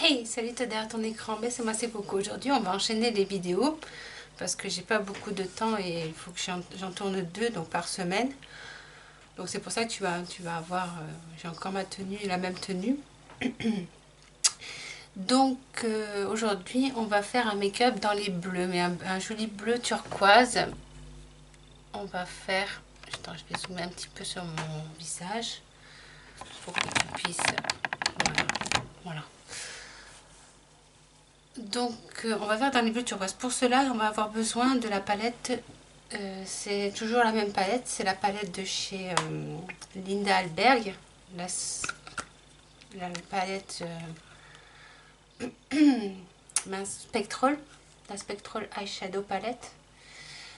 Hey, salut, t'es derrière ton écran. Ben, c'est moi, c'est Coco. Aujourd'hui, on va enchaîner les vidéos parce que j'ai pas beaucoup de temps et il faut que j'en tourne 2 donc par semaine. Donc c'est pour ça que tu vas avoir, j'ai encore ma tenue, la même tenue. Donc aujourd'hui, on va faire un make-up dans les bleus, mais un joli bleu turquoise. On va faire, attends, je vais zoomer un petit peu sur mon visage pour que tu puisses, voilà, voilà. Donc on va faire dans les bleus turquoise. Pour cela, on va avoir besoin de la palette. C'est toujours la même palette. C'est la palette de chez Linda Alberg. La palette Spectral. La Spectral Eyeshadow Palette.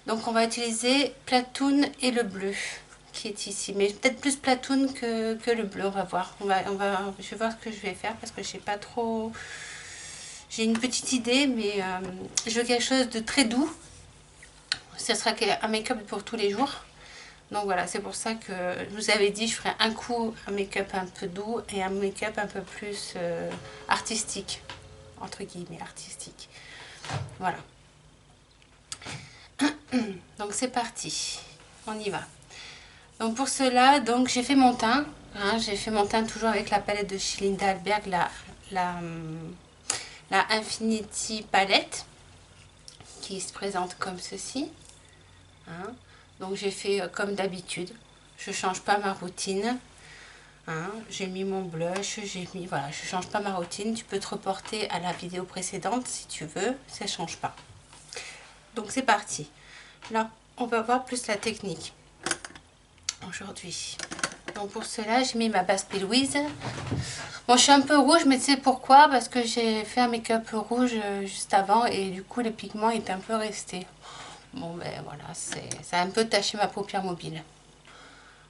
Donc on va utiliser Platoon et le bleu qui est ici. Mais peut-être plus Platoon que le bleu. On va voir. Je vais voir ce que je vais faire parce que je sais pas trop... J'ai une petite idée, mais je veux quelque chose de très doux. Ce sera un make-up pour tous les jours. Donc voilà, c'est pour ça que je vous avais dit, je ferai un coup un make-up un peu doux et un make-up un peu plus artistique. Entre guillemets, artistique. Voilà. Donc c'est parti. On y va. Donc pour cela, donc j'ai fait mon teint. Hein, j'ai fait mon teint toujours avec la palette de chez Linda Alberg, la Infinity Palette, qui se présente comme ceci. Hein. Donc j'ai fait comme d'habitude. Je change pas ma routine. Hein. J'ai mis mon blush, voilà, je change pas ma routine. Tu peux te reporter à la vidéo précédente si tu veux, ça change pas. Donc c'est parti. Là, on va voir plus la technique aujourd'hui. Donc pour cela, j'ai mis ma base P. Louise. Bon, je suis un peu rouge, mais tu sais pourquoi? Parce que j'ai fait un make-up rouge juste avant et du coup les pigments étaient un peu restés. Bon ben voilà, ça a un peu taché ma paupière mobile.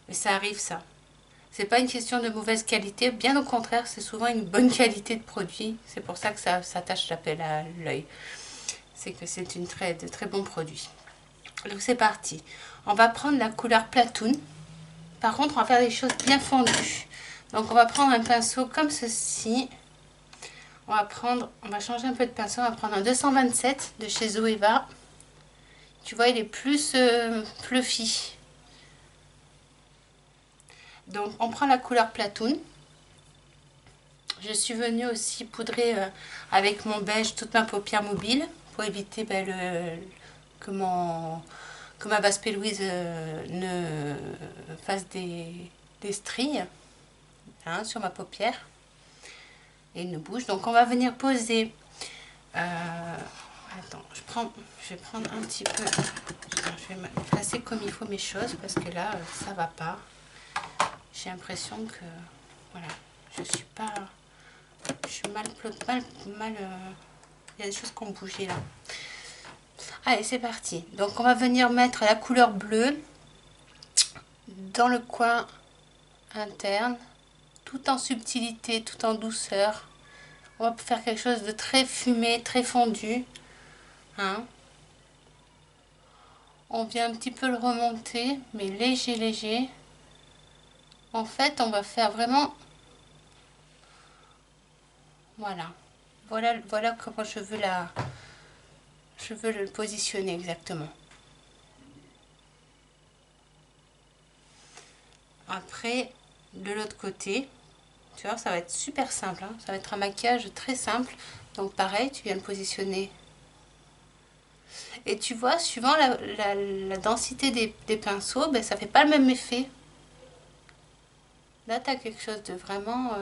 Mais ça arrive ça. C'est pas une question de mauvaise qualité, bien au contraire, c'est souvent une bonne qualité de produit. C'est pour ça que ça tâche à l'œil. C'est que c'est de très bons produits. Donc c'est parti. On va prendre la couleur Platoon. Par contre, on va faire des choses bien fondues. Donc on va prendre un pinceau comme ceci. On va changer un peu de pinceau. On va prendre un 227 de chez Zoeva. Tu vois, il est plus fluffy. Donc on prend la couleur Platoon. Je suis venue aussi poudrer avec mon beige toute ma paupière mobile pour éviter que ma base P. Louise ne fasse des stries hein, sur ma paupière et ne bouge. Donc on va venir poser. Attends, je vais prendre un petit peu. Je vais placer comme il faut mes choses parce que là ça va pas. J'ai l'impression que voilà, je suis pas. Je suis mal. Il y a des choses qui ont bougé là. Allez, c'est parti. Donc, on va venir mettre la couleur bleue dans le coin interne, tout en subtilité, tout en douceur. On va faire quelque chose de très fumé, très fondu. Hein. On vient un petit peu le remonter, mais léger, léger. En fait, on va faire vraiment... Voilà. Voilà comment je veux le positionner exactement. Après, de l'autre côté, tu vois, ça va être super simple. Hein. Ça va être un maquillage très simple. Donc pareil, tu viens le positionner. Et tu vois, suivant la densité des pinceaux, ben, ça fait pas le même effet. Là, tu as quelque chose de vraiment...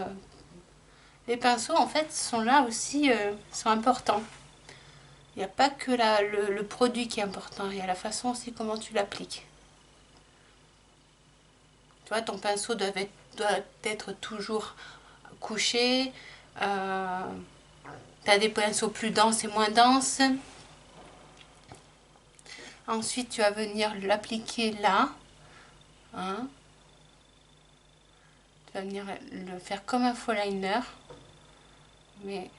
Les pinceaux, en fait, sont là aussi, sont importants. Il n'y a pas que le produit qui est important, il y a la façon aussi comment tu l'appliques. Tu vois, ton pinceau doit être toujours couché. Tu as des pinceaux plus denses et moins denses. Ensuite, tu vas venir l'appliquer là. Hein. Tu vas venir le faire comme un faux liner. Mais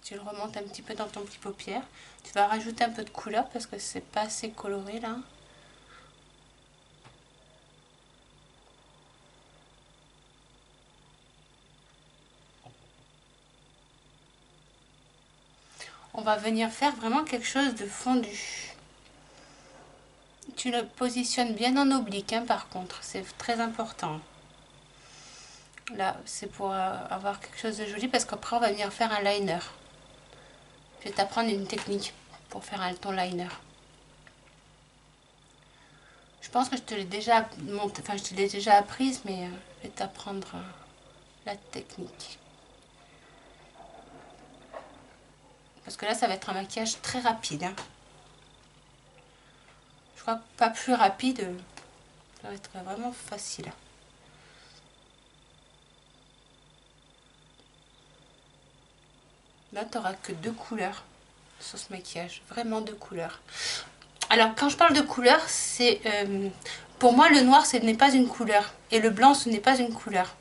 tu le remontes un petit peu dans ton petit paupière. Tu vas rajouter un peu de couleur parce que c'est pas assez coloré là. on va venir faire vraiment quelque chose de fondu. Tu le positionnes bien en oblique, hein, par contre, c'est très important. Là, c'est pour avoir quelque chose de joli, parce qu'après, on va venir faire un liner. Je vais t'apprendre une technique pour faire ton liner. Je pense que je te l'ai déjà monté, enfin, je te l'ai déjà apprise, mais je vais t'apprendre la technique. Parce que là, ça va être un maquillage très rapide, hein. Je crois que pas plus rapide, ça va être vraiment facile. Là, tu n'auras que 2 couleurs sur ce maquillage, vraiment 2 couleurs. Alors, quand je parle de couleur, c'est pour moi, le noir, ce n'est pas une couleur. Et le blanc, ce n'est pas une couleur.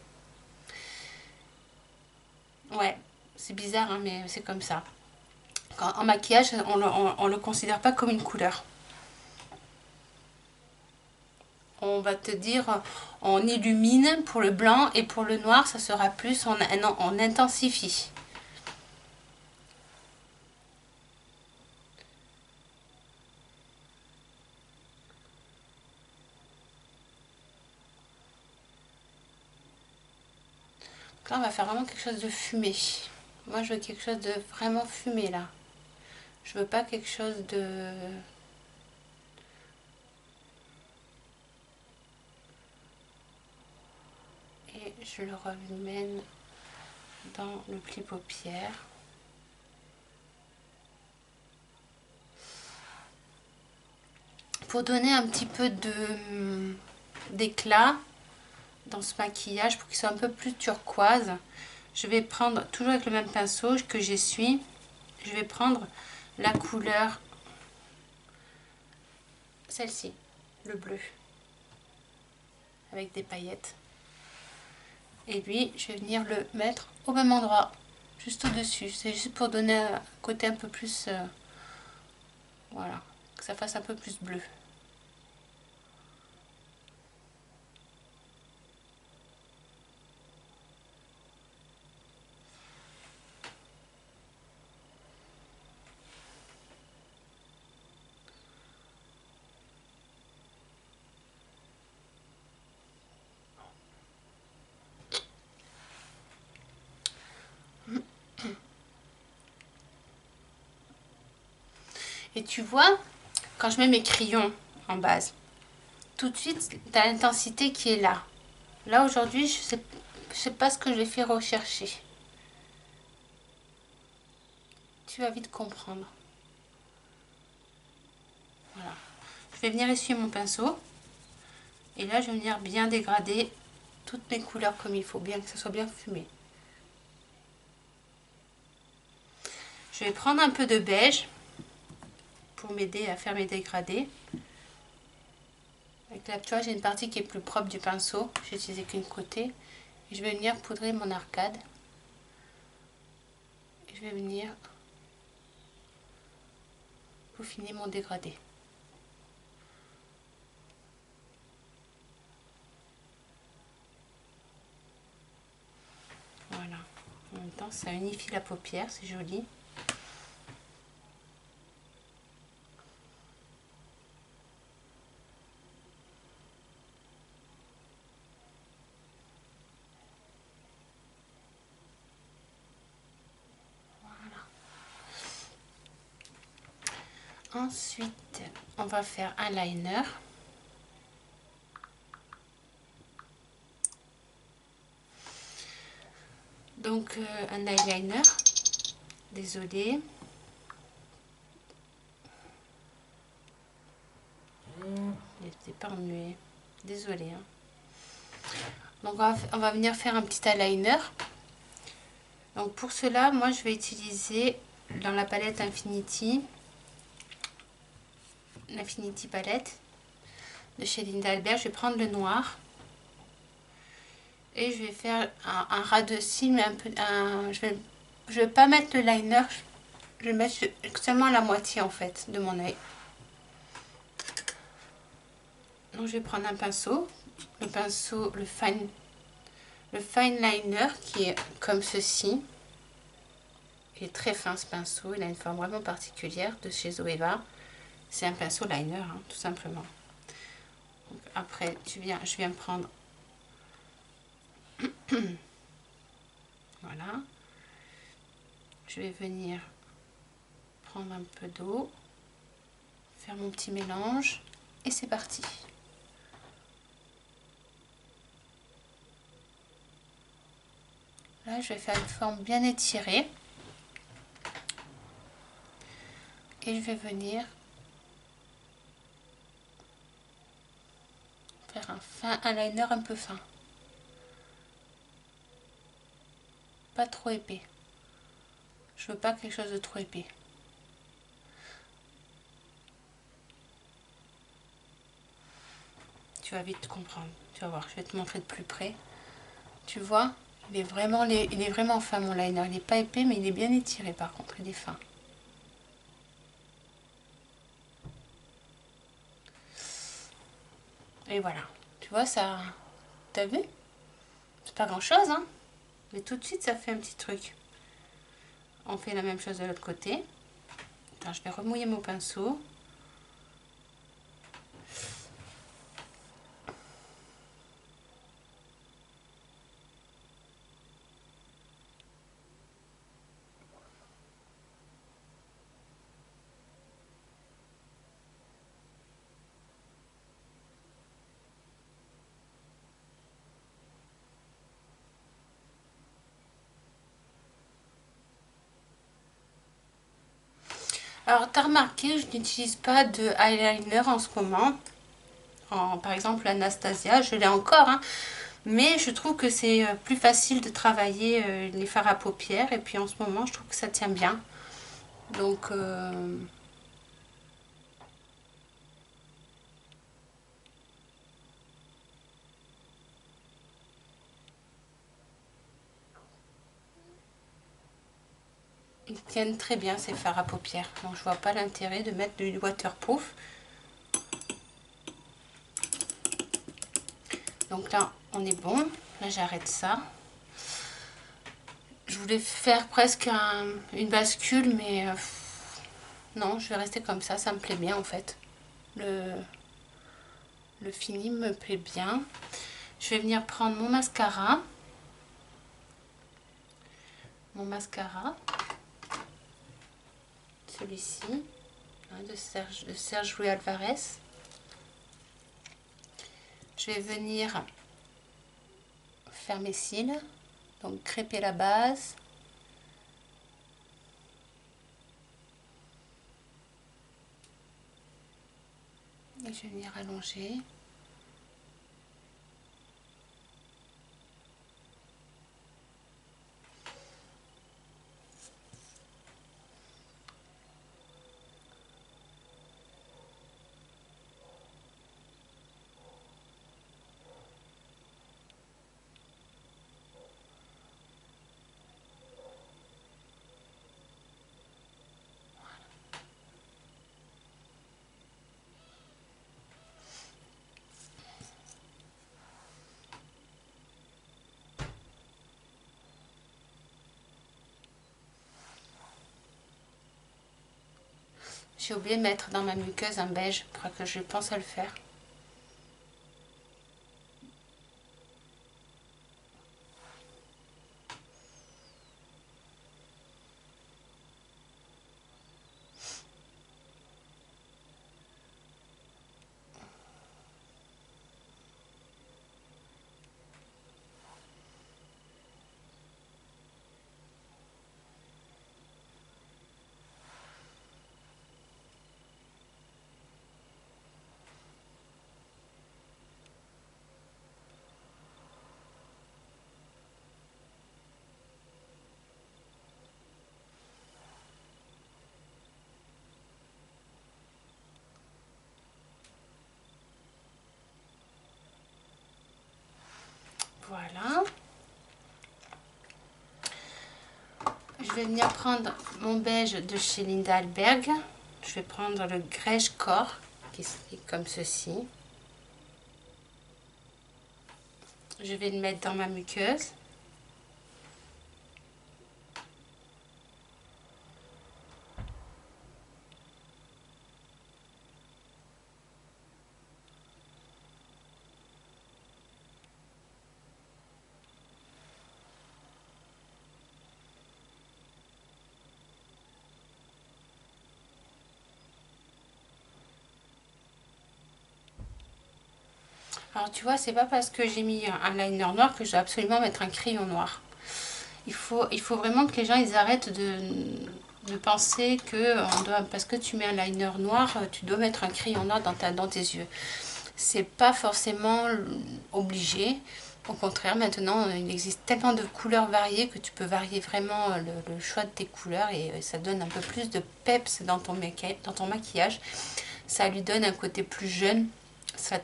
Ouais, c'est bizarre, hein, mais c'est comme ça. En maquillage, on le considère pas comme une couleur. On va te dire, on illumine pour le blanc, et pour le noir, ça sera plus, on intensifie. Là, on va faire vraiment quelque chose de fumé. Moi, je veux quelque chose de vraiment fumé, là. Je veux pas quelque chose de... Et je le remène dans le pli paupière. Pour donner un petit peu d'éclat dans ce maquillage, pour qu'il soit un peu plus turquoise, je vais prendre, toujours avec le même pinceau que j'essuie, je vais prendre la couleur, celle-ci, le bleu, avec des paillettes. Et lui, je vais venir le mettre au même endroit, juste au-dessus. C'est juste pour donner un côté un peu plus... voilà, que ça fasse un peu plus bleu. Et tu vois, quand je mets mes crayons en base, tout de suite, tu as l'intensité qui est là. Là, aujourd'hui, je sais pas ce que je vais faire rechercher. Tu vas vite comprendre. Voilà. Je vais venir essuyer mon pinceau. Et là, je vais venir bien dégrader toutes mes couleurs comme il faut, bien que ça soit bien fumé. Je vais prendre un peu de beige pour m'aider à faire mes dégradés. Avec là, tu vois, j'ai une partie qui est plus propre du pinceau. J'ai utilisé qu'une côté. Et je vais venir poudrer mon arcade. Et je vais venir peaufiner mon dégradé. Voilà. En même temps, ça unifie la paupière, c'est joli. Ensuite, on va faire un liner. Donc, un eyeliner. Désolée. Il n'était pas remué. Désolée. Hein. Donc, on va venir faire un petit eyeliner. Donc, pour cela, moi, je vais utiliser dans la palette Infinity, l'Infinity palette de chez Linda Albert. Je vais prendre le noir. Et je vais faire un ras de cils, mais un peu... je vais pas mettre le liner. Je vais mettre seulement la moitié, en fait, de mon œil. Donc, je vais prendre un pinceau. Le pinceau, le fine liner qui est comme ceci. Il est très fin ce pinceau, il a une forme vraiment particulière de chez Zoeva. C'est un pinceau liner, hein, tout simplement. Donc après, je viens prendre... Voilà. Je vais venir prendre un peu d'eau, faire mon petit mélange et c'est parti. Là, je vais faire une forme bien étirée. Et je vais venir faire un liner un peu fin. Pas trop épais. Je veux pas quelque chose de trop épais. Tu vas vite comprendre. Tu vas voir, je vais te montrer de plus près. Tu vois, il est vraiment fin mon liner. Il n'est pas épais, mais il est bien étiré par contre. Il est fin. Et voilà. Tu vois, ça... T'as vu? C'est pas grand chose, hein? Mais tout de suite, ça fait un petit truc. On fait la même chose de l'autre côté. Attends, je vais remouiller mon pinceau. Alors, tu as remarqué, je n'utilise pas de eyeliner en ce moment. Par exemple, Anastasia, je l'ai encore, hein, mais je trouve que c'est plus facile de travailler les fards à paupières. Et puis en ce moment, je trouve que ça tient bien. Donc, ils tiennent très bien ces fards à paupières. Donc, je vois pas l'intérêt de mettre du waterproof. Donc là, on est bon. Là, j'arrête ça. Je voulais faire presque une bascule, mais non, je vais rester comme ça me plaît bien en fait. Le fini me plaît bien. Je vais venir prendre mon mascara. Celui-ci, hein, de Serge Louis Alvarez. Je vais venir faire mes cils, donc crêper la base. Et je vais venir allonger. J'ai oublié de mettre dans ma muqueuse un beige, je crois que je pense à le faire. Voilà. Je vais venir prendre mon beige de chez Linda Alberg. Je vais prendre le Grège Corps, qui est comme ceci. Je vais le mettre dans ma muqueuse. Alors tu vois, c'est pas parce que j'ai mis un liner noir que je dois absolument mettre un crayon noir. Il faut vraiment que les gens ils arrêtent de penser que parce que tu mets un liner noir, tu dois mettre un crayon noir dans tes yeux. C'est pas forcément obligé. Au contraire, maintenant, il existe tellement de couleurs variées que tu peux varier vraiment le choix de tes couleurs et ça donne un peu plus de peps dans ton maquillage. Ça lui donne un côté plus jeune, ça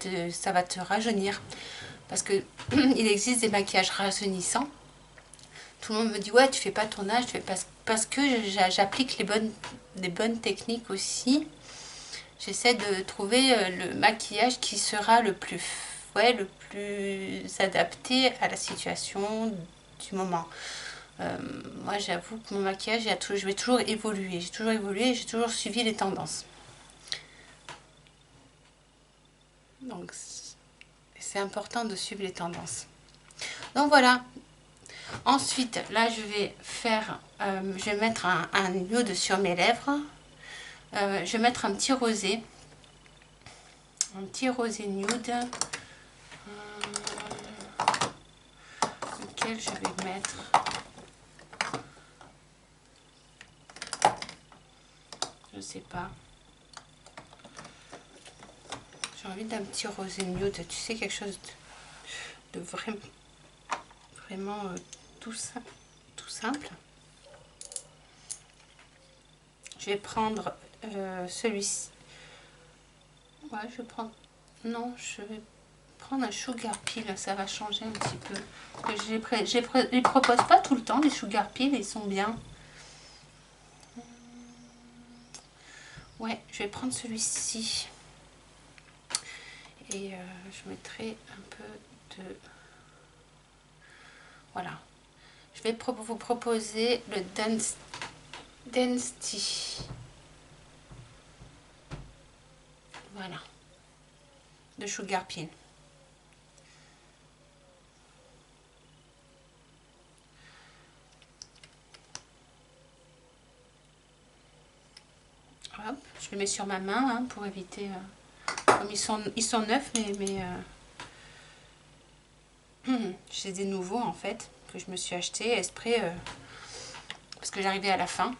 va te rajeunir. Parce que il existe des maquillages rajeunissants. Tout le monde me dit ouais tu fais pas ton âge, parce que j'applique les bonnes techniques aussi. J'essaie de trouver le maquillage qui sera le plus adapté à la situation du moment. Moi j'avoue que mon maquillage je vais toujours évoluer, j'ai toujours suivi les tendances. Donc c'est important de suivre les tendances. Donc voilà. Ensuite, là, je vais mettre un nude sur mes lèvres. Je vais mettre un petit rosé nude, lequel je vais mettre. Je sais pas. J'ai envie d'un petit rosé nude. Tu sais, quelque chose de vraiment tout simple. Je vais prendre celui-ci. Ouais, je vais prendre... Non, je vais prendre un Sugar Peel. Ça va changer un petit peu. Je les propose pas tout le temps, les Sugar Peel. Ils sont bien. Ouais, je vais prendre celui-ci. Et je mettrai un peu de... Voilà. Je vais vous proposer le Density. Voilà. De Sugar Peel. Hop, je le mets sur ma main hein, pour éviter... comme ils sont neufs, mais j'ai des nouveaux en fait que je me suis acheté exprès parce que j'arrivais à la fin.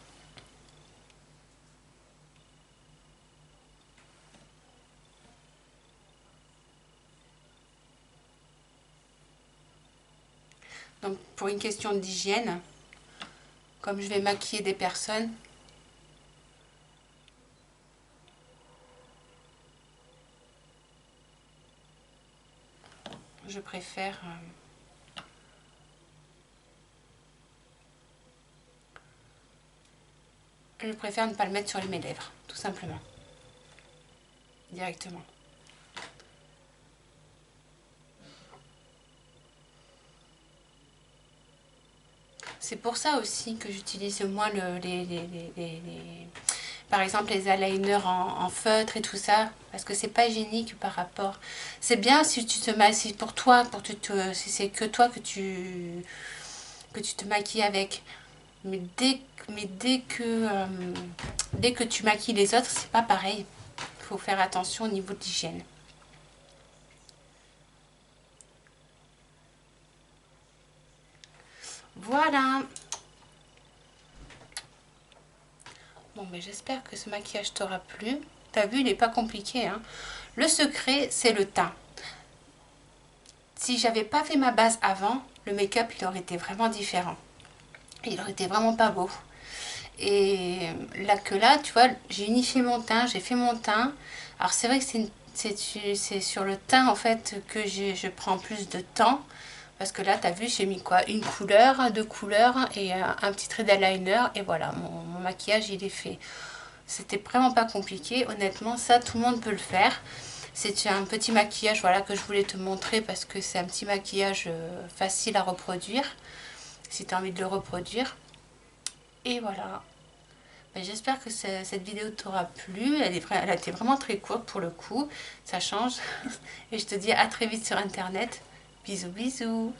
Donc pour une question d'hygiène, comme je vais maquiller des personnes, je préfère ne pas le mettre sur mes lèvres, tout simplement, directement. C'est pour ça aussi que j'utilise moins par exemple les eyeliners en feutre et tout ça, parce que c'est pas hygiénique par rapport. C'est bien si tu te maquilles pour toi, si c'est que toi que tu te maquilles avec. Mais dès que tu maquilles les autres, c'est pas pareil. Il faut faire attention au niveau de l'hygiène. Voilà. Bon, ben j'espère que ce maquillage t'aura plu. T'as vu, il n'est pas compliqué. Hein. Le secret, c'est le teint. Si j'avais pas fait ma base avant, le make-up, il aurait été vraiment différent. Il aurait été vraiment pas beau. Et là, tu vois, j'ai unifié mon teint, j'ai fait mon teint. Alors, c'est vrai que c'est sur le teint, en fait, que je prends plus de temps. Parce que là, tu as vu, j'ai mis quoi? Une couleur, deux couleurs et un petit trait d'eyeliner. Et voilà, mon maquillage, il est fait. C'était vraiment pas compliqué. Honnêtement, ça, tout le monde peut le faire. C'est un petit maquillage voilà, que je voulais te montrer parce que c'est un petit maquillage facile à reproduire. Si tu as envie de le reproduire. Et voilà. Ben, j'espère que cette vidéo t'aura plu. Elle a été vraiment très courte pour le coup. Ça change. Et je te dis à très vite sur Internet. Bisous, bisous.